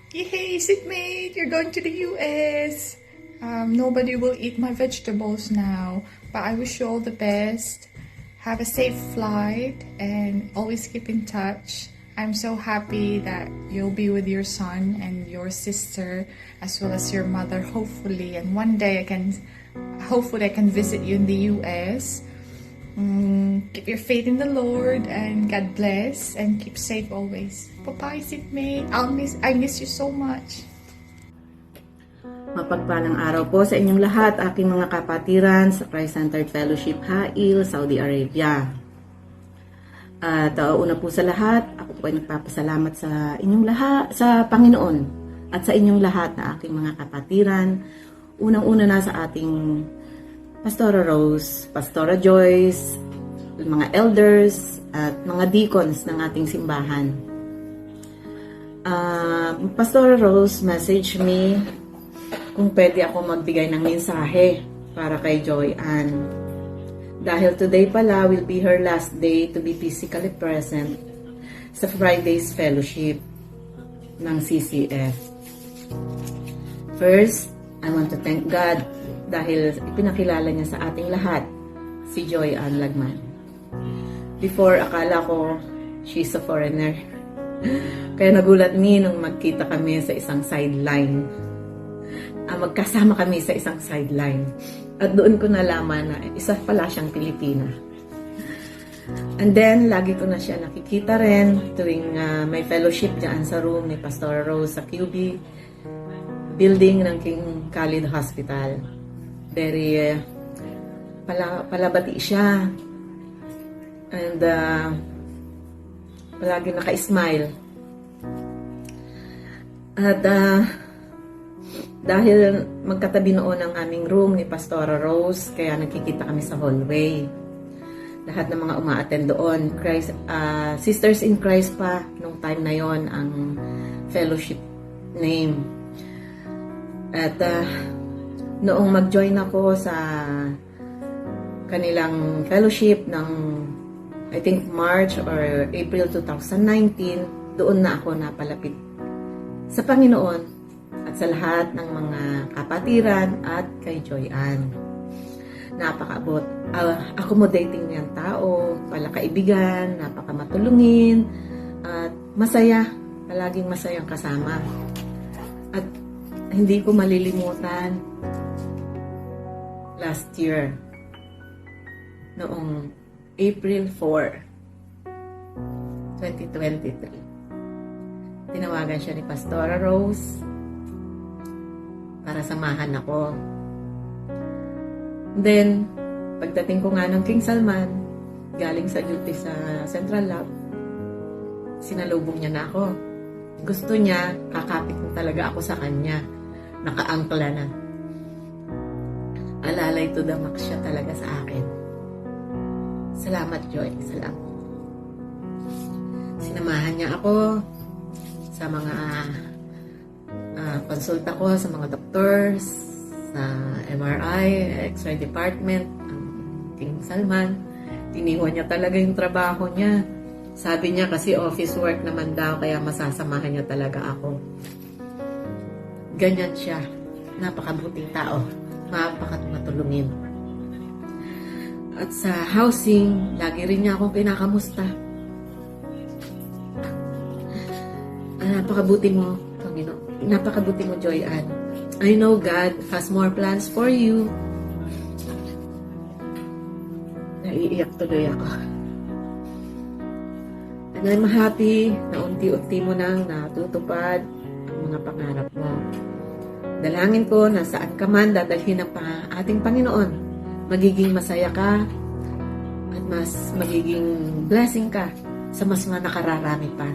Yay, seatmate, you're going to the US. Nobody will eat my vegetables now, but I wish you all the best. Have a safe flight and always keep in touch. I'm so happy that you'll be with your son and your sister as well as your mother, hopefully. And one day hopefully I can visit you in the US. Keep your faith in the Lord and God bless and keep safe always. Bye-bye, seatmate. I miss you so much. Mapagpalang araw po sa inyong lahat, aking mga kapatiran sa Christ-Centered Fellowship Hail, Saudi Arabia. At una po sa lahat, ako po ay nagpapasalamat sa inyong lahat, sa Panginoon at sa inyong lahat na aking mga kapatiran. Unang-una na sa ating Pastora Rose, Pastora Joyce, mga elders at mga deacons ng ating simbahan. Pastora Rose message me kung pwede ako magbigay ng mensahe para kay Joy Ann. Dahil today pala will be her last day to be physically present sa Friday's Fellowship ng CCF. First, I want to thank God dahil ipinakilala niya sa ating lahat si Joy Ann Lagman. Before, akala ko she's a foreigner. Kaya nagulat me nung magkita kami sa isang sideline. Magkasama kami sa isang sideline. At doon ko nalaman na isa pala siyang Pilipina. And then, lagi ko na siya nakikita rin tuwing may fellowship dyan sa room ni Pastor Rose sa QB building ng King Khalid Hospital. Very palabati siya. And palagi naka-smile. At dahil magkatabi noon ang aming room ni Pastora Rose, kaya nagkikita kami sa hallway. Lahat ng mga uma-attend doon, Sisters in Christ pa, nung time na yon ang fellowship name. At noong mag-join ako sa kanilang fellowship ng I think March or April 2019, doon na ako napalapit sa Panginoon at sa lahat ng mga kapatiran at kay Joy Ann. Napakaabot, accommodating niyang tao, palakaibigan, napakamatulungin, at masaya, palaging masayang kasama. At hindi ko malilimutan last year, noong April 4, 2023. Tinawagan siya ni Pastora Rose para samahan ako. Then, pagdating ko nga ng King Salman, galing sa duty sa Central Lab, sinalubong niya na ako. Gusto niya, kakapit na talaga ako sa kanya. Nakaangkla na. Alalay to the max siya talaga sa akin. Salamat, Joy. Salamat. Sinamahan niya ako sa mga konsulta ko sa mga doctors, sa MRI, X-ray department, ang King Salman. Tiniwan niya talaga yung trabaho niya. Sabi niya kasi office work naman daw, kaya masasamahan niya talaga ako. Ganyan siya. Napakabuting tao. Napakamatulungin. At sa housing, lagi rin niya akong kinakamusta. Napakabuti mo, Panginoon. Napakabuti mo, Joy Ann. I know God has more plans for you. Naiiyak tuloy ako. And I'm happy na unti-unti mo nang natutupad ang mga pangarap mo. Dalangin ko na saan ka man dadalhin ng ating Panginoon, magiging masaya ka at mas magiging blessing ka sa mas mga nakararami pa.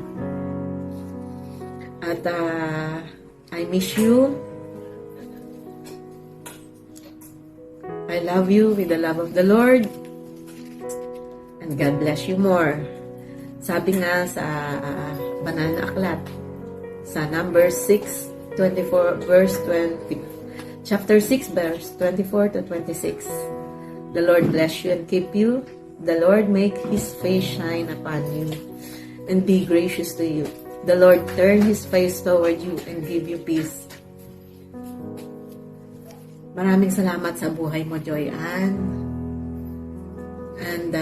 At I miss you. I love you with the love of the Lord. And God bless you more. Sabi nga sa banal na aklat, sa Numbers 6:24 verse 20, chapter 6 verse 24 to 26. The Lord bless you and keep you. The Lord make His face shine upon you and be gracious to you. the Lord turn His face toward you and give you peace. Maraming salamat sa buhay mo, Joy Ann. And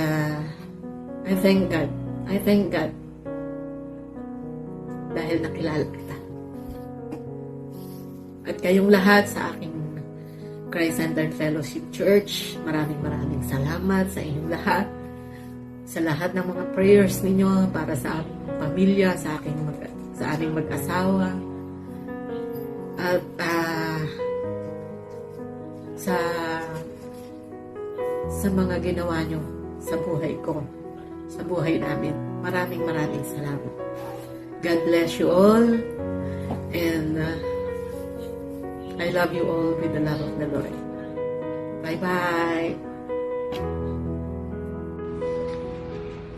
I thank God. I thank God dahil nakilala kita. At kayong lahat sa aking Christ-Centered Fellowship Church, maraming salamat sa inyong lahat. Sa lahat ng mga prayers ninyo para sa aming pamilya, sa aming mag-asawa. At sa mga ginawa nyo sa buhay ko, sa buhay namin. Maraming salamat. God bless you all. And I love you all with the love of the Lord. Bye-bye.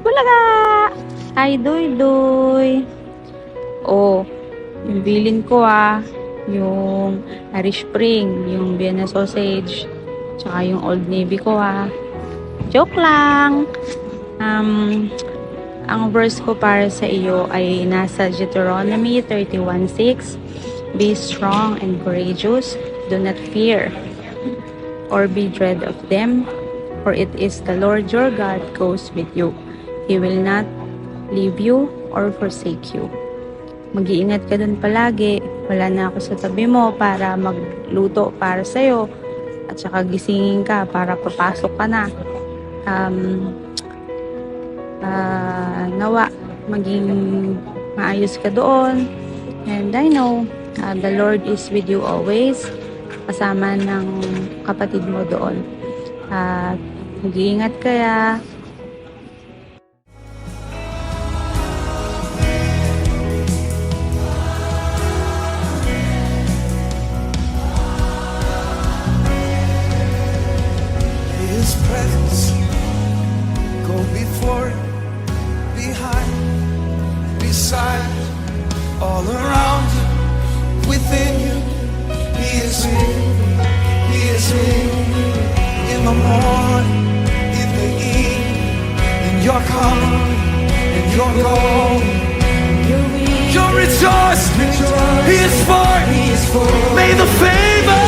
Bulaga! Hi, Doy. Oh, yung bilin ko yung Irish Spring, yung Vienna Sausage, tsaka yung Old Navy ko Joke lang! Ang verse ko para sa iyo ay nasa Deuteronomy 31:6. Be strong and courageous, do not fear, or be dread of them, for it is the Lord your God goes with you. He will not leave you or forsake you. Mag-iingat ka dun palagi. Wala na ako sa tabi mo para magluto para sa'yo. At saka gisingin ka para papasok ka na. Nawa, maging maayos ka doon. And I know, the Lord is with you always. Kasama ng kapatid mo doon. Mag-iingat kaya. His presence go before, behind, beside, all around you, within you. He is with you in the morning, in the evening, in your coming, in your going. You're rejoicing. He is for you. May the favor